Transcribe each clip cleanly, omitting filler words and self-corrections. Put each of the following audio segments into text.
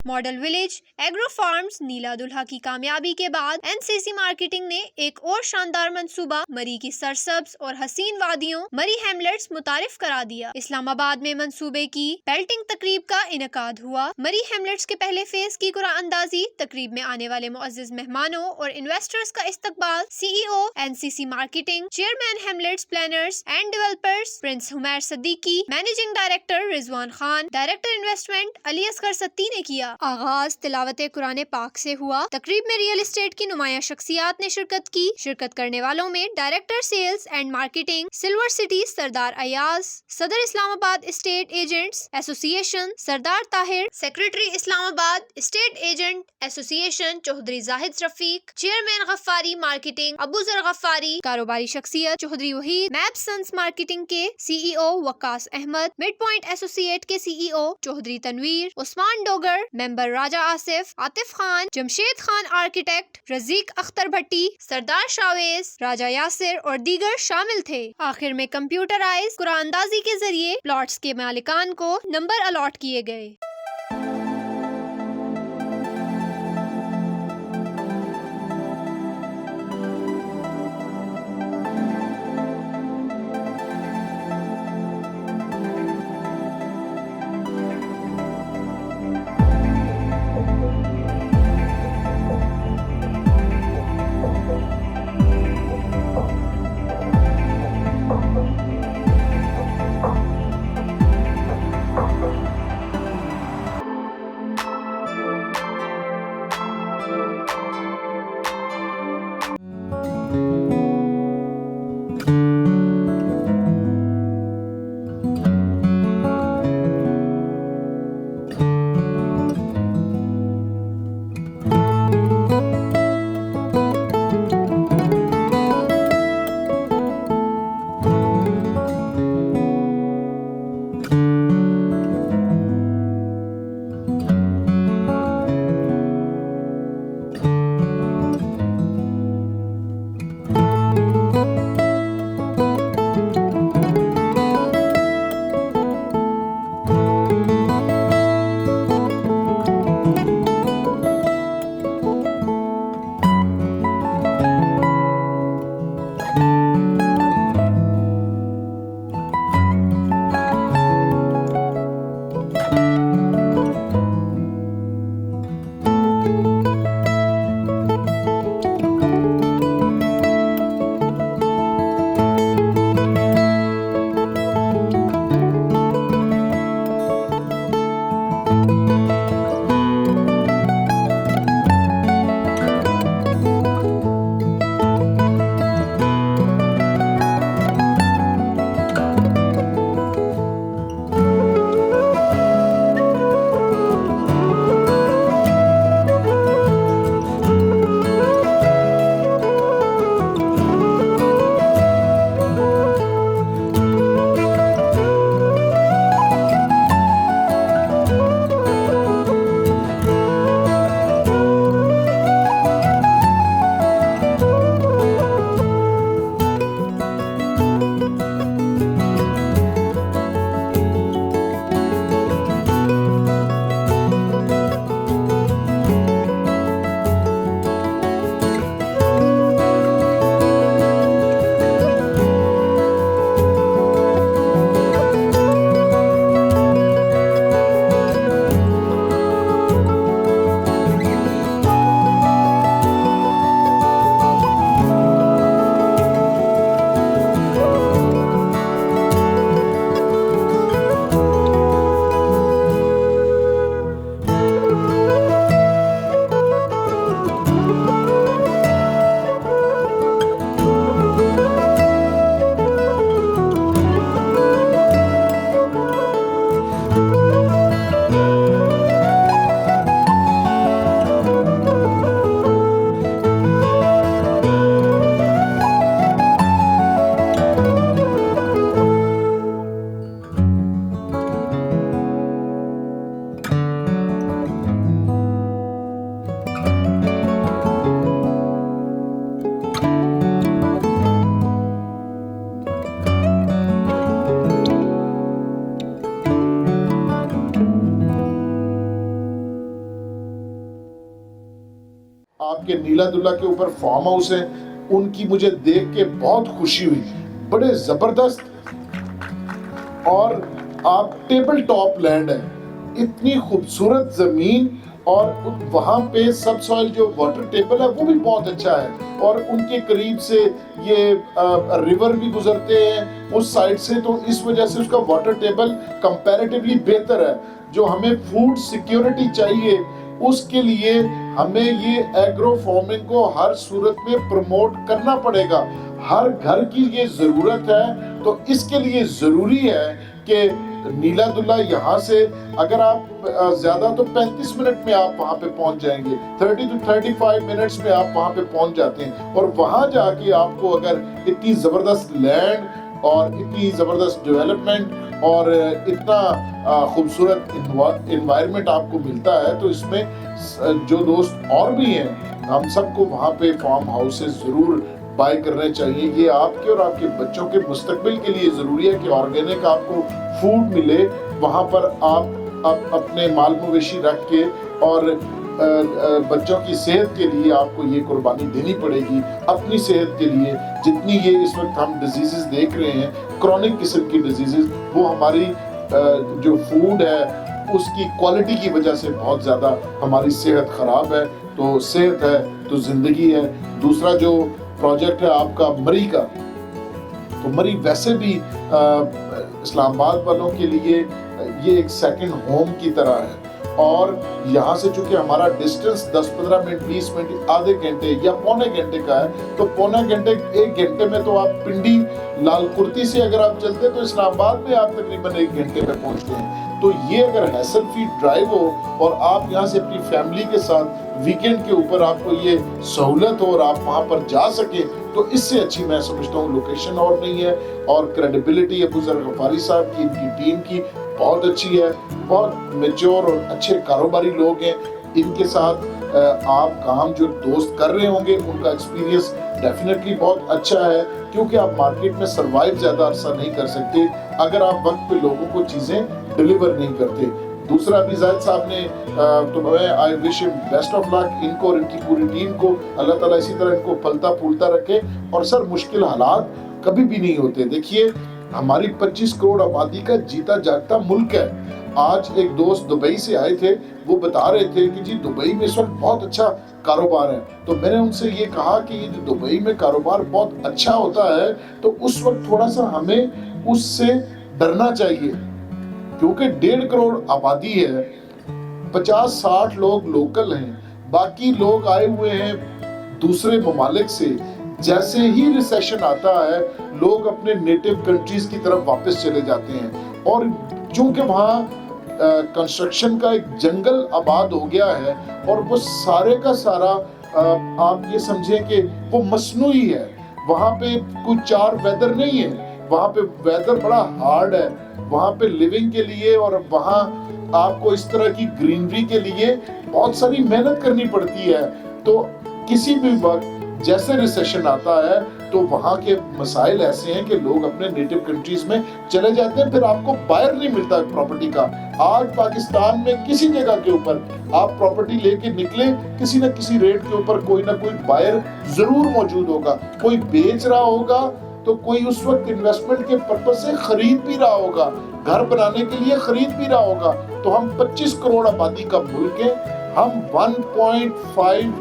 Model village agro farms नीला दुल्हा की कामयाबी के बाद एनसीसी मार्केटिंग ने एक और शानदार मंसूबा मरी की सरसब्ज और हसीन वादियों मरी हैमलेट्स मुतारिफ करा दिया। इस्लामाबाद में मंसूबे की बेल्टिंग तकरीब का इनेकाद हुआ। मरी हैमलेट्स के पहले फेज की कुरान अंदाजी तकरीब में आने वाले मुअज्जिज मेहमानों और इन्वेस्टर्स का इस्तकबाल CEO NCC marketing, chairman hamlets planners and developers prince Humair Siddiqui, managing director Rizwan Khan, director investment Ali Asghar Satti ने किया। आगाज तिलावत कुरान पाक से हुआ। तकरीब में रियल एस्टेट की नुमाया शख्सियात ने शिरकत की। शिरकत करने वालों में director sales and marketing silver city Sardar Ayaz, सदर Islamabad state agents association Sardar Tahir, secretary Islamabad state agent association Chaudhry Zahid Rafiq, chairman Ghaffari marketing Abu Zar Ghaffari, कारोबारी शख्सियत Chaudhry Waheed, map sons marketing के CEO Waqas Ahmed, mid point associate के CEO Chaudhry Tanveer, Usman Dogar, member Raja Asif, Atif Khan, Jamshed Khan architect, Razeeq Akhtar Bhatti, Sardar Shavez, Raja Yasir और दीगर शामिल थे। आखिर में कंप्यूटराइज कुरानंदाजी के जरिए प्लॉट्स के मालिकान को नंबर अलॉट किए गए। नीला दुल्ला के ऊपर फार्म हाउस है, उनकी मुझे देख के बहुत खुशी हुई, बड़े जबरदस्त। और आप टेबल टॉप लैंड है, इतनी खूबसूरत जमीन, और वहाँ पे सब सॉइल जो वाटर टेबल है वो भी बहुत अच्छा है, और उनके करीब से ये रिवर भी गुजरते हैं उस साइड से, तो इस वजह से उसका वाटर टेबल कंपैरेटिवली बेहतर है। जो हमें फूड सिक्योरिटी चाहिए उसके लिए हमें ये एग्रो फार्मिंग को हर सूरत में प्रमोट करना पड़ेगा, हर घर की ये जरूरत है। तो इसके लिए जरूरी है कि नीला दुल्ला यहाँ से अगर आप ज्यादा तो 35 मिनट में आप वहाँ पे पहुँच जाएंगे, 30 to 35 मिनट्स में आप वहाँ पे पहुँच जाते हैं। और वहाँ जाके आपको अगर इतनी जबरदस्त लैंड और इतनी जबरदस्त डेवलपमेंट और इतना खूबसूरत इन्वायरमेंट आपको मिलता है, तो इसमें जो दोस्त और भी हैं, हम सबको वहाँ पे फार्म हाउसेस जरूर बाय करने चाहिए। ये आपके और आपके बच्चों के मुस्तकबिल के लिए ज़रूरी है कि ऑर्गेनिक आपको फूड मिले। वहाँ पर आप अपने माल मवेशी रख के और बच्चों की सेहत के लिए आपको ये कुर्बानी देनी पड़ेगी, अपनी सेहत के लिए। जितनी ये इस वक्त हम डिजीज़ेस देख रहे हैं, क्रॉनिक किस्म की डिजीज़ेस, वो हमारी जो फूड है उसकी क्वालिटी की वजह से बहुत ज़्यादा हमारी सेहत ख़राब है। तो सेहत है तो ज़िंदगी है। दूसरा जो प्रोजेक्ट है आपका मरी का, तो मरी वैसे भी इस्लामाबाद वालों के लिए ये एक सेकंड होम की तरह है। और यहाँ से चूंकि हमारा डिस्टेंस 10-15 मिनट 20 मिनट आधे घंटे या पौने घंटे का है, तो पौने घंटे 1 घंटे में तो आप पिंडी लालकुर्ती से अगर आप चलते तो इस्लामाबाद में आप तकरीबन 1 घंटे में पहुँचते हैं। तो ये अगर हैसल फ्री ड्राइव हो और आप यहाँ से अपनी फैमिली के साथ वीकेंड के ऊपर आपको ये सहूलत हो और आप वहाँ पर जा सके, तो इससे अच्छी मैं समझता हूँ लोकेशन और नहीं है। और क्रेडिबिलिटी अबू ज़र गफारी साहब की, इनकी टीम की बहुत अच्छी है, बहुत मैच्योर और अच्छे कारोबारी लोग हैं। इनके साथ आप काम जो दोस्त कर रहे होंगे उनका एक्सपीरियंस डेफिनेटली बहुत अच्छा है, क्योंकि आप मार्केट में सरवाइव ज़्यादा अरसा नहीं कर सकते अगर आप वक्त पे लोगों को चीज़ें डिलीवर नहीं करते। दूसरा भी जाहिद साहब ने तो मैं I wish him best of luck, इनको और इनकी पूरी टीम को, अल्लाह ताला इसी तरह इनको फलता फूलता रखे। और सर मुश्किल हालात कभी भी नहीं होते। देखिए हमारी 25 करोड़ आबादी का जीता जागता मुल्क है। आज एक दोस्त दुबई से आए थे, वो बता रहे थे कि जी दुबई में इस वक्त बहुत अच्छा कारोबार है। तो मैंने उनसे ये कहा कि ये जो दुबई में कारोबार बहुत अच्छा होता है, तो उस वक्त थोड़ा सा हमें उससे डरना चाहिए, क्योंकि 1.5 करोड़ आबादी है, 50-60 लोग लोकल हैं, बाकी लोग आए हुए हैं दूसरे ममालिक से। जैसे ही रिसेशन आता है लोग अपने नेटिव कंट्रीज की तरफ वापस चले जाते हैं। और चूंकि वहाँ कंस्ट्रक्शन का एक जंगल आबाद हो गया है, और वो सारे का सारा आप ये समझें कि वो मसनूई है। वहाँ पे कोई 4 वेदर नहीं है, वहाँ पे वेदर बड़ा हार्ड है वहाँ पे लिविंग के लिए। और वहाँ आपको इस तरह की ग्रीनरी के लिए बहुत सारी मेहनत करनी पड़ती है। तो किसी भी वक्त जैसे रिसेशन आता है तो वहाँ के मसाइल ऐसे हैं कि लोग अपने नेटिव कंट्रीज में चले जाते हैं, फिर आपको बायर नहीं मिलता प्रॉपर्टी का। आज पाकिस्तान में किसी जगह के ऊपर आप प्रॉपर्टी लेके निकले, किसी न किसी रेट के ऊपर कोई ना कोई बायर जरूर मौजूद होगा। कोई बेच रहा होगा तो कोई उस वक्त इन्वेस्टमेंट के पर्पज से खरीद भी रहा होगा, घर बनाने के लिए खरीद भी रहा होगा। तो हम 25 करोड़ आबादी का मुल्क है, हम 1.5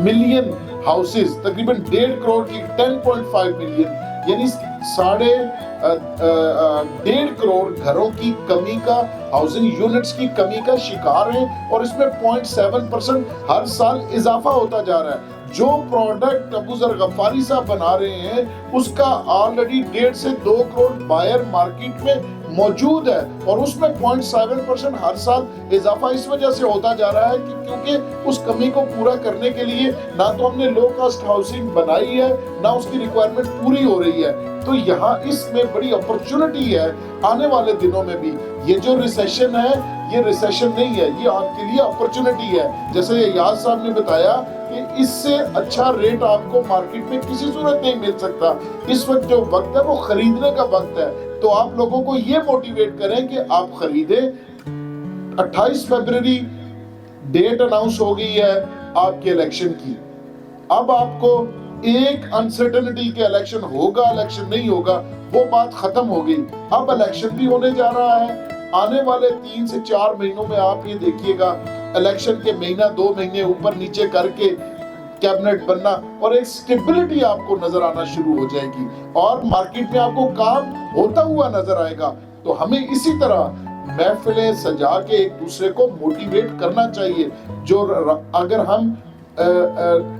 मिलियन हाउसेस, तकरीबन 1.5 करोड़ की 10.5 मिलियन, यानी 1.5 करोड़ घरों की कमी का, हाउसिंग यूनिट्स की कमी का शिकार हैं। और इसमें 0.7% हर साल इजाफा होता जा रहा है। जो प्रोडक्ट अबू ज़र गफारी साहब बना रहे हैं उसका ऑलरेडी 1.5 से 2 करोड़ बायर मार्केट में मौजूद है, और उसमें 0.7% हर साल इजाफा इस वजह से होता जा रहा है कि क्योंकि उस कमी को पूरा करने के लिए ना तो हमने लो कास्ट हाउसिंग बनाई है, ना उसकी रिक्वायरमेंट पूरी हो रही है। तो यहाँ इसमें बड़ी अपॉर्चुनिटी है आने वाले दिनों में भी। ये जो रिसेशन है ये रिसेशन नहीं है, ये आपके लिए अपॉर्चुनिटी है। जैसे याद साहब ने बताया कि इससे अच्छा रेट आपको मार्केट में किसी सूरत नहीं मिल सकता। इस वक्त जो वक्त है वो खरीदने का वक्त है। तो आप लोगों को ये मोटिवेट करें कि आप खरीदें। 28 फरवरी डेट अनाउंस हो गई है, आपके इलेक्शन की। अब आपको एक अनसर्टेनिटी के इलेक्शन होगा, इलेक्शन नहीं होगा, वो बात खत्म हो गई। अब इलेक्शन भी होने जा रहा है। आने वाले 3 से 4 महीनों में आप ये देखिएगा, इलेक्शन के महीना 2 महीने ऊपर नीचे करके कैबिनेट बनना और एक स्टेबिलिटी आपको नजर आना शुरू हो जाएगी और मार्केट में आपको काम होता हुआ नजर आएगा। तो हमें इसी तरह महफिलें सजा के एक दूसरे को मोटिवेट करना चाहिए। जो अगर हम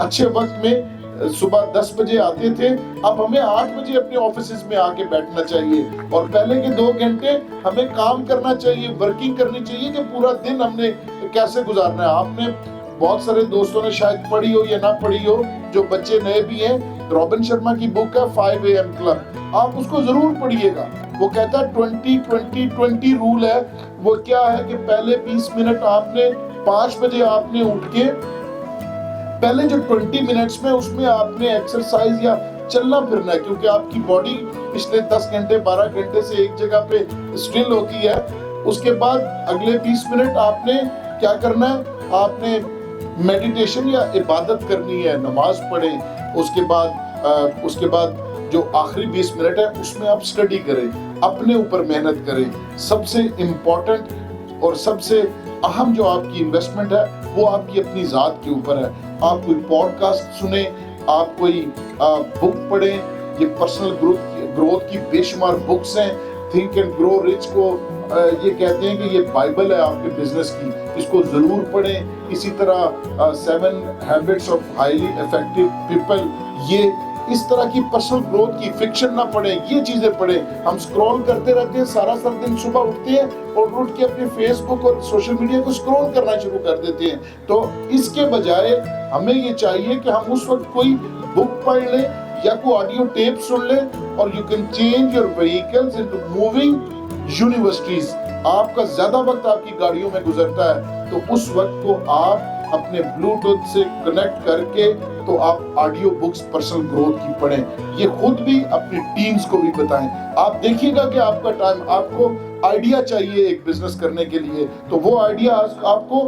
अच्छे वक्त में सुबह 10 बजे आते थे, अब हमें 8 बजे अपने ऑफिस में आके बैठना चाहिए और पहले के 2 घंटे हमें काम करना चाहिए, वर्किंग करनी चाहिए कि पूरा दिन हमने कैसे गुजारना है। आपने बहुत सारे दोस्तों ने शायद पढ़ी हो या ना पढ़ी हो, जो बच्चे नए भी हैं, रॉबिन शर्मा की बुक है 5 AM क्लब, आप उसको जरूर पढ़िएगा। वो कहता है 20-20-20 रूल है। वो क्या है कि पहले 20 मिनट आपने 5 बजे आपने उठ के पहले जो 20 मिनट्स में उसमें आपने एक्सरसाइज या चलना फिरना है, क्योंकि आपकी बॉडी पिछले 10 घंटे 12 घंटे से एक जगह पे स्टिल होती है। उसके बाद अगले 20 मिनट आपने क्या करना है, आपने मेडिटेशन या इबादत करनी है, नमाज पढ़ें। उसके बाद जो आखिरी 20 मिनट है उसमें आप स्टडी करें, अपने ऊपर मेहनत करें। सबसे इम्पोर्टेंट और सबसे अहम जो आपकी इन्वेस्टमेंट है वो आपकी अपनी ज़ात के ऊपर है। आप कोई पॉडकास्ट सुने, आप कोई बुक पढ़ें। ये पर्सनल ग्रोथ की बेशुमार बुक्स हैं। थिंक एंड ग्रो रिच को ये कहते हैं कि ये बाइबल है आपके बिजनेस की, इसको जरूर पढ़ें। इसी तरह 7 habits of highly effective people, ये इस तरह की पर्सनल ग्रोथ की फिक्शन ना पढ़ें, ये चीजें पढ़ें। हम स्क्रॉल करते रहते हैं सारा दिन, सुबह उठते हैं और उठ के अपने फेसबुक और सोशल मीडिया को स्क्रॉल करना शुरू कर देते हैं। तो इसके बजाय हमें ये चाहिए कि हम उस वक्त कोई बुक पढ़ लें या कोई ऑडियो टेप सुन लें और you can change your vehicles into moving universities. आपका ज्यादा वक्त आपकी गाड़ियों में गुजरता है, तो उस वक्त को आप अपने ब्लूटूथ से कनेक्ट करके तो आप ऑडियो बुक्स पर्सनल ग्रोथ की पढ़ें। ये खुद भी अपनी टीम्स को भी बताएं। आप देखिएगा कि आपका टाइम, आपको आइडिया चाहिए एक बिजनेस करने के लिए, तो वो आइडिया आपको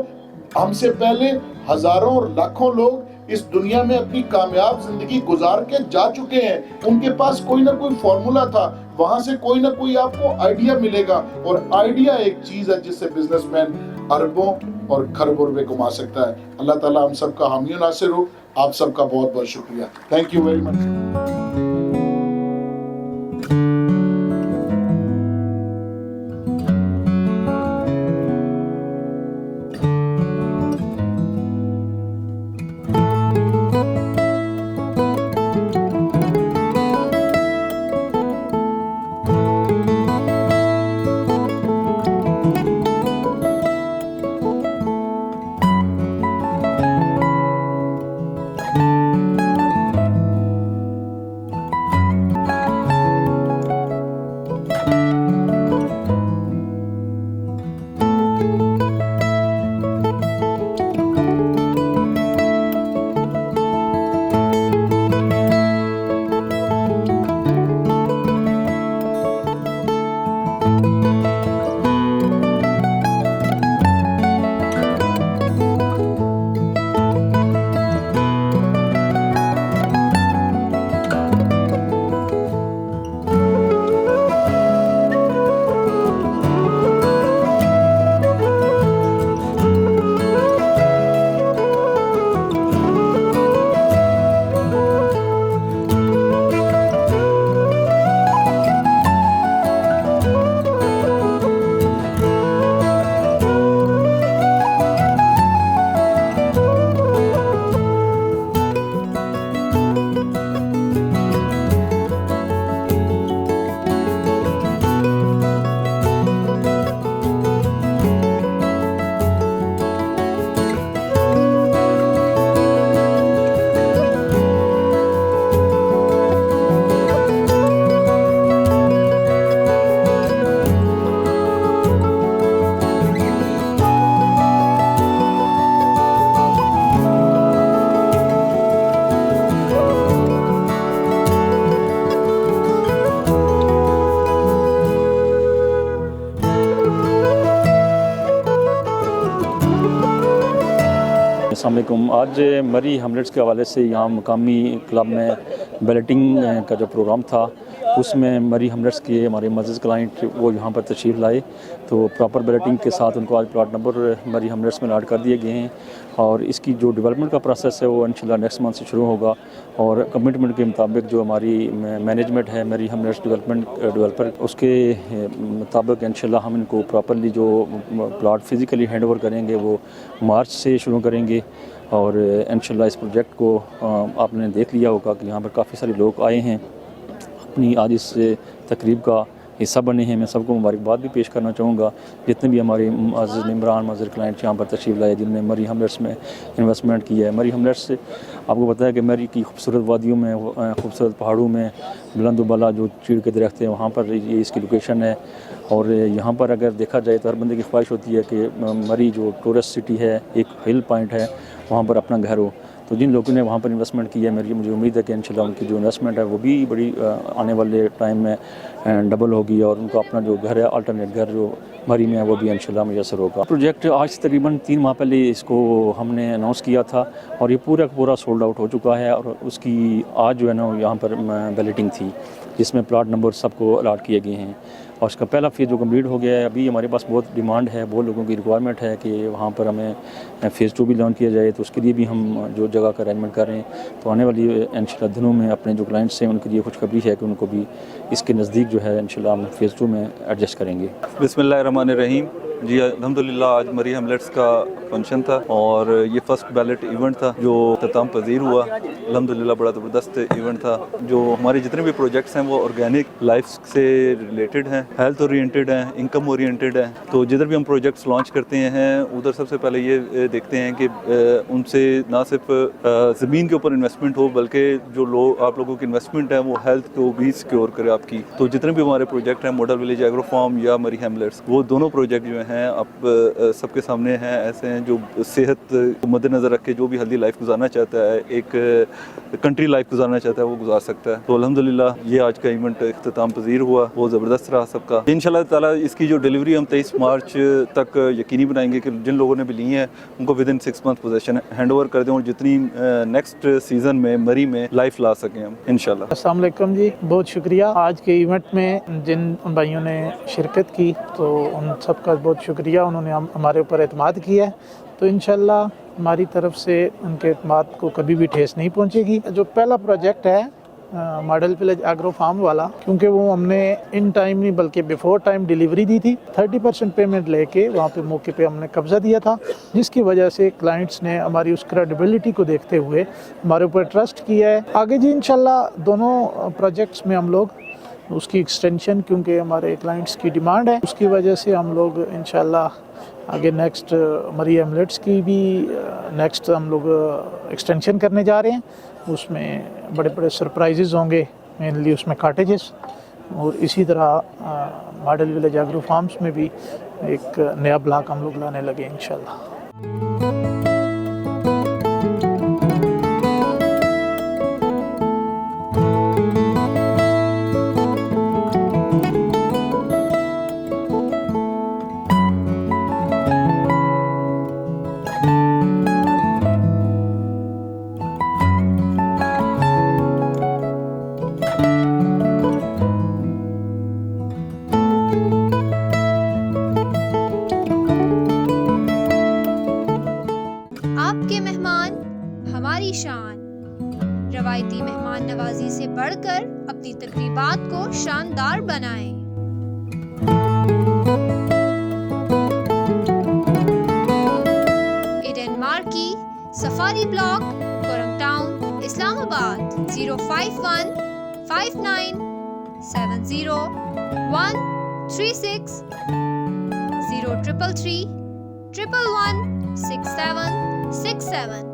हमसे पहले हजारों और लाखों लोग इस दुनिया में अपनी कामयाब जिंदगी गुजार के जा चुके हैं। उनके पास कोई ना कोई फॉर्मूला था, वहां से कोई ना कोई आपको आइडिया मिलेगा। और आइडिया एक चीज है जिससे बिजनेसमैन अरबों और खरबों रुपए कमा सकता है। अल्लाह ताला हम सबका हामी नासिर हो। आप सबका बहुत बहुत शुक्रिया। Thank you very much. अस्सलाम वालेकुम। आज मरी हैमलेट्स के हवाले से यहाँ मकामी क्लब में बैलेटिंग का जो प्रोग्राम था उसमें मरी हैमलेट्स के हमारे मज़ीज़ क्लाइंट वो यहाँ पर तशरीफ़ लाए, तो प्रॉपर बैलेटिंग के साथ उनको आज प्लॉट नंबर मरी हैमलेट्स में अलॉट कर दिए गए हैं और इसकी जो डेवलपमेंट का प्रोसेस है वो इंशाल्लाह नेक्स्ट मंथ से शुरू होगा और कमिटमेंट के मुताबिक जो हमारी मैनेजमेंट है मरी हैमलेट्स डेवलपर उसके मुताबिक इंशाल्लाह हम इनको प्रॉपरली जो प्लॉट फिज़िकली हैंड ओवर करेंगे वो मार्च से शुरू करेंगे और इंशाल्लाह इस प्रोजेक्ट को आपने देख लिया होगा कि यहाँ पर काफ़ी सारे लोग आए हैं अपनी आज इस तकरीब का हिस्सा बने हैं। मैं सबको मुबारकबाद भी पेश करना चाहूँगा जितने भी हमारे अज़ीज़ इमरान मज़र क्लाइंट यहाँ पर तशरीफ़ लाए जिनने मरी हैमलेट्स में इन्वेस्टमेंट किया है। मरी हैमलेट्स से आपको पता है कि मरी की खूबसूरत वादियों में खूबसूरत पहाड़ों में बुलंद बाला जो चीड़ के दरख्त हैं वहाँ पर ये इसकी लोकेशन है और यहाँ पर अगर देखा जाए तो हर बंदे की ख्वाहिश होती है कि मरी जो टूरिस्ट सिटी है एक हिल पॉइंट है वहाँ पर अपना घर हो। तो जिन लोगों ने वहाँ पर इन्वेस्टमेंट किया है मुझे उम्मीद है कि इंशाल्लाह उनकी जो इन्वेस्टमेंट है वो भी बड़ी आने वाले टाइम में डबल होगी और उनको अपना जो घर है अल्टरनेट घर जो मरी में है वो भी इंशाल्लाह मुयसर होगा। प्रोजेक्ट आज तकरीबन 3 माह पहले इसको हमने अनाउंस किया था और ये पूरा का पूरा सोल्ड आउट हो चुका है और उसकी आज जो है ना यहाँ पर बैलेटिंग थी जिसमें प्लॉट नंबर सबको अलॉट किए गए हैं और उसका पहला फेज़ जो कम्प्लीट हो गया है। अभी हमारे पास बहुत डिमांड है, बहुत लोगों की रिक्वायरमेंट है कि वहाँ पर हमें फ़ेज़ 2 भी लॉन्च किया जाए, तो उसके लिए भी हम जो जगह का अरेंजमेंट कर रहे हैं। तो आने वाली इंशाल्लाह दिनों में अपने जो क्लाइंट्स हैं उनके लिए खुशखबरी है कि उनको भी इसके नज़दीक जो है इंशाल्लाह हम फ़ेज़ 2 में एडजस्ट करेंगे। बिस्मिल्लाहिर्रहमानिर्रहीम। जी अल्हम्दुलिल्लाह आज मरी हैमलेट्स का फंक्शन था और ये फ़र्स्ट बैलेट इवेंट था जो इख्तिताम पज़ीर हुआ। अल्हम्दुलिल्लाह बड़ा ज़बरदस्त इवेंट था। जो हमारे जितने भी प्रोजेक्ट्स हैं वो ऑर्गेनिक लाइफ से रिलेटेड हैं, हेल्थ ओरिएंटेड हैं, इनकम ओरिएंटेड हैं। तो जिधर भी हम प्रोजेक्ट्स लॉन्च करते हैं उधर सबसे पहले ये देखते हैं कि उनसे ना सिर्फ ज़मीन के ऊपर इन्वेस्टमेंट हो बल्कि जो लोग आप लोगों की इन्वेस्टमेंट है वो हेल्थ को भी सिक्योर करे आपकी। तो जितने भी हमारे प्रोजेक्ट हैं मॉडल विलेज एग्रो फार्म या मरी हैमलेट्स वो दोनों प्रोजेक्ट जो हैं अब सबके सामने हैं, ऐसे हैं जो सेहत को मद्देनज़र रख के जो भी हेल्दी लाइफ गुजारना चाहता है, एक कंट्री लाइफ गुजारना चाहता है वो गुजार सकता है। तो अल्हम्दुलिल्लाह ये आज का इवेंट इख्तिताम पज़ीर हुआ, वो ज़बरदस्त रहा सबका। इंशाल्लाह ताला इसकी जो डिलीवरी हम 23 मार्च तक यकीनी बनाएंगे कि जिन लोगों ने भी ली हैं उनको within 6 month possession hand over कर दें और जितनी नेक्स्ट सीज़न में मरी में लाइफ ला सकें हम इंशाल्लाह। अस्सलाम वालेकुम जी, बहुत शुक्रिया आज के इवेंट में जिन भाइयों ने शिरकत की तो उन सब का बहुत शुक्रिया। उन्होंने हमारे ऊपर एतमाद किया है तो इंशाल्लाह हमारी तरफ से उनके एतमाद को कभी भी ठेस नहीं पहुंचेगी। जो पहला प्रोजेक्ट है मॉडल विलेज एग्रो फार्म वाला, क्योंकि वो हमने इन टाइम नहीं बल्कि बिफोर टाइम डिलीवरी दी थी, 30% पेमेंट लेके वहाँ पे मौके पे हमने कब्ज़ा दिया था, जिसकी वजह से क्लाइंट्स ने हमारी उस क्रेडिबिलिटी को देखते हुए हमारे ऊपर ट्रस्ट किया है। आगे जी इंशाल्लाह दोनों प्रोजेक्ट्स में हम लोग उसकी एक्सटेंशन, क्योंकि हमारे क्लाइंट्स की डिमांड है, उसकी वजह से हम लोग इंशाल्लाह आगे नेक्स्ट मरी हैमलेट्स की भी नेक्स्ट हम लोग एक्सटेंशन करने जा रहे हैं। उसमें बड़े बड़े सरप्राइजेज़ होंगे, मेनली उसमें काटेजेस, और इसी तरह मॉडल विलेज एग्रो फार्म्स में भी एक नया ब्लॉक हम लोग लाने लगे इंशाल्लाह। आपके मेहमान हमारी शान। रवायती मेहमान नवाजी से बढ़कर अपनी तकरीबात को शानदार बनाएं। Eden marquee, safari block, Korang town, Islamabad 051 59 70 136 0333 111 6767।